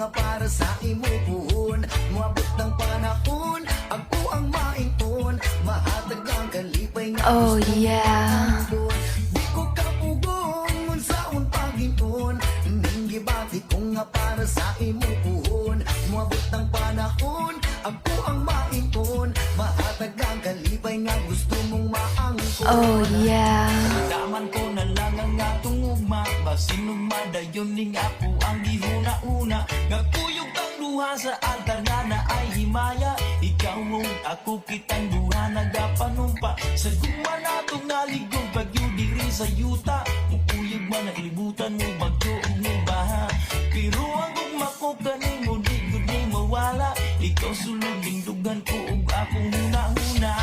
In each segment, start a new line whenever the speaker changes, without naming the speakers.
nga para sa imo puhon. Moabot ng panahon, ako ang maingon. Mahatag ang kalipay nga
Oh
gusto
yeah.
doon. Di ko kapugong unsaon paghingon. Ning gibati ko nga para sa imo puhon. Moabot ng panahon, ako ang maingon. Mahatag ang kalipay nga gusto mong maangkon.
Oh yeah.
Daman ko na lang ang atong ugma. Basin madayon ning ako ang gihuna-una. Nagkuyog ang duha sa altar nga na ay himaya. Ikaw mo ako kitang duha nagapanumpa. Sa guma natong naligong bagyo diri sa yuta. Mukuyog man na ilibutan mo bagyo mo baha. Pero ang ugma ko kanimo di gud ni mawala. Ikaw sulod ning dugan ko ug akong huna-huna.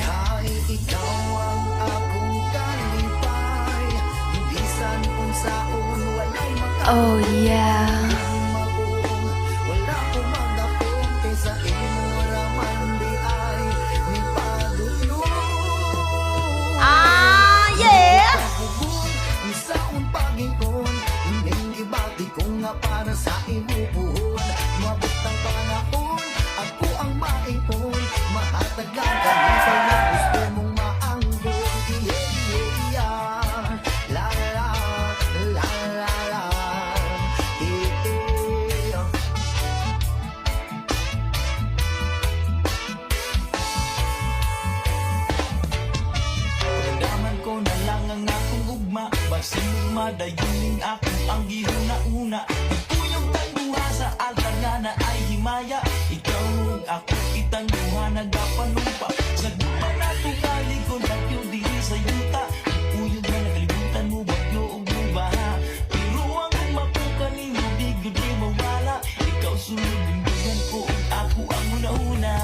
Kahit ikaw ang akong kalipay, bisan kung saon walay
Oh yeah.
makuong. Wala ko magdakong kaysa imo raman di ay ni padulong.
Ah, yeah.
Kapugong, ni saon pag-ingon, ning gibati ko nga para sa imo puhon. Moabot ang panahon, ako ang maingon. Mahatag ang kalipay nga gusto mong maanggon. Yeah, yeah, yeah. La la la la la. Yeah, yeah.
Daman ko na lang ang akong ugma. Basin madayon ning ako ang gihuna-una. Nagkuyog ang duha sa altar nga na ay himaya. Ikaw ug ako kitang duha nagapanumpa. Sa guma natong kalikon bagyo diri sa yuta. Nagkuyog na nakalibutan mo bagyo ug baha. Pero ang ugma ko kanimo di gud di mawala. Ikaw sulod ning dugan ko ug ako ang una-una.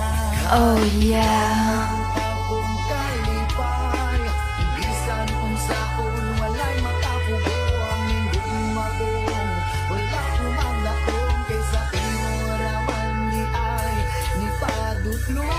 Oh yeah.
Akong kalipay, bisan kung saon walay makapugo ang indong magong. Wala ko magdakong kaysa imo raman di ay ni padutlong.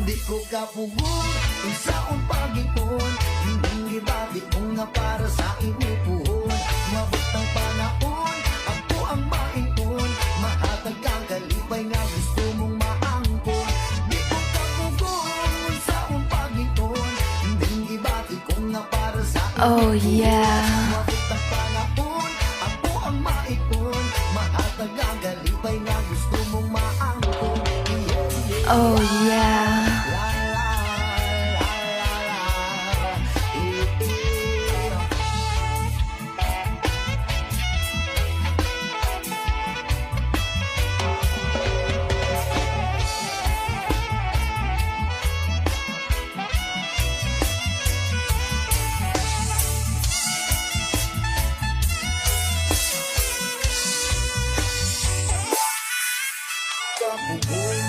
Di ko kapugong kung saon pag-ipon. Hindi gibati ko nga para sa imo puhon. Mabot ang panahon, ako ang maingon. Mahatag ang kalipay nga gusto mong maangkon. Di ko kapugong kung saon pag-ipon. Hindi gibati ko nga para sa imo
Oh yeah.
Mabot ang panahon, ako ang maingon. Mahatag ang kalipay nga gusto mong maangkon. Yeah, yeah.
Oh yeah.
La la la la la. Yeah, yeah. Kapugong,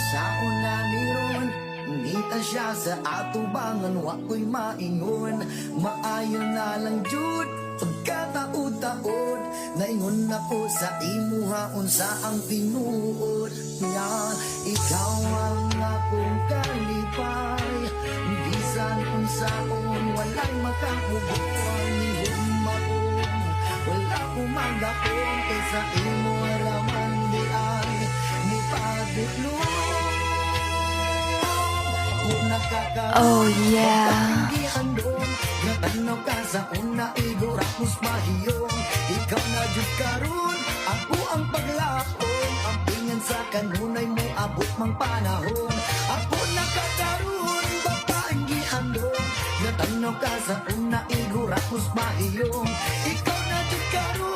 saon na niron. Ngita siya sa atubangan, wako'y maingon. Maayo na lang jud, pagkataod-taod. Naingon ako sa imuha, unsa ang tinuod nga. Ikaw ang akong kalipay, bisan kung saon walay makapugo ang iyong magong. Wala ko magdakong kaysa imo raman di ay ni padutlong. Ako nakakaroon
Oh yeah.
hindi handong natanaw ka sa una igura mus mahiyong. Ikaw na jud karon, ako ang paglakong. Ang pingan sa kanunay mo abot mang panahon. Ako nakakaroon, babaeng gihandong. Natanaw ka sa una igura mus mahiyong. Ikaw na jud karon,